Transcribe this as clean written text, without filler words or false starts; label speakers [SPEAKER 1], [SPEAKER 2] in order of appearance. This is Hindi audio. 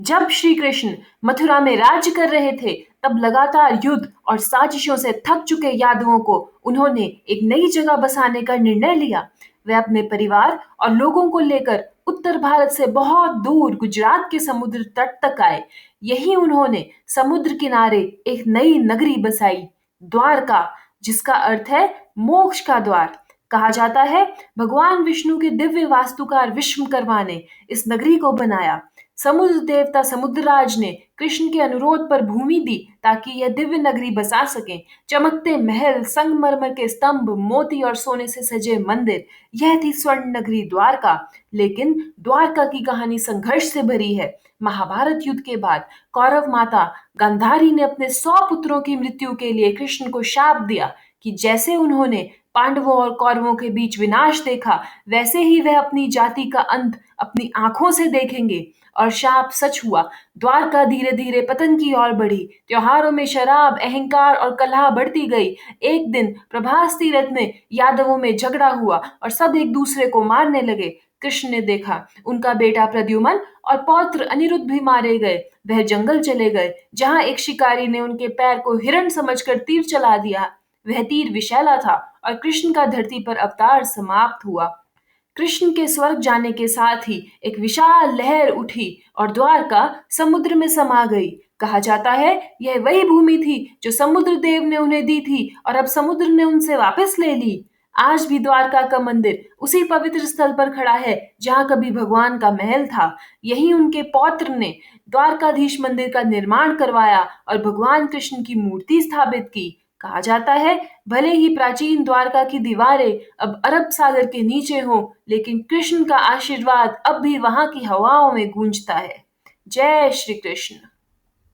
[SPEAKER 1] जब श्री कृष्ण मथुरा में राज्य कर रहे थे, तब लगातार युद्ध और साजिशों से थक चुके यादवों को उन्होंने एक नई जगह बसाने का निर्णय लिया। वे अपने परिवार और लोगों को लेकर उत्तर भारत से बहुत दूर गुजरात के समुद्र तट तक आए। यही उन्होंने समुद्र किनारे एक नई नगरी बसाई, द्वारका, जिसका अर्थ है मोक्ष का द्वार। कहा जाता है भगवान विष्णु के दिव्य वास्तुकार विश्वकर्मा ने इस नगरी को बनाया। समुद्र देवता समुद्रराज ने कृष्ण के अनुरोध पर भूमि दी ताकि यह दिव्य नगरी बसा सकें। चमकते महल, संगमरमर के स्तंभ, मोती और सोने से सजे मंदिर, यह थी स्वर्ण नगरी द्वारका। लेकिन द्वारका की कहानी संघर्ष से भरी है। महाभारत युद्ध के बाद कौरव माता गांधारी ने अपने 100 पुत्रों की मृत्यु के लिए कृष्ण को शाप दिया कि जैसे उन्होंने पांडवों और कौरवों के बीच विनाश देखा, वैसे ही वह अपनी जाति का अंत अपनी आंखों से देखेंगे। और शाप सच हुआ। द्वारका धीरे धीरे पतन की ओर बढ़ी। त्योहारों में शराब, अहंकार और कलह बढ़ती गई। एक दिन प्रभास तीरथ में यादवों में झगड़ा हुआ और सब एक दूसरे को मारने लगे। कृष्ण ने देखा उनका बेटा प्रद्युमन और पौत्र अनिरुद्ध भी मारे गए। वह जंगल चले गए, जहां एक शिकारी ने उनके पैर को हिरण समझकर तीर चला दिया। वह तीर विषैला था और कृष्ण का धरती पर अवतार समाप्त हुआ। कृष्ण के स्वर्ग जाने के साथ ही एक विशाल लहर उठी और द्वारका समुद्र में समा गई। कहा जाता है यह वही भूमि थी जो समुद्र देव ने उन्हें दी थी और अब समुद्र ने उनसे वापस ले ली। आज भी द्वारका का मंदिर उसी पवित्र स्थल पर खड़ा है जहां कभी भगवान का महल था। यही उनके पौत्र ने द्वारकाधीश मंदिर का निर्माण करवाया और भगवान कृष्ण की मूर्ति स्थापित की। कहा जाता है भले ही प्राचीन द्वारका की दीवारें अब अरब सागर के नीचे हों, लेकिन कृष्ण का आशीर्वाद अब भी वहां की हवाओं में गूंजता है। जय श्री कृष्ण।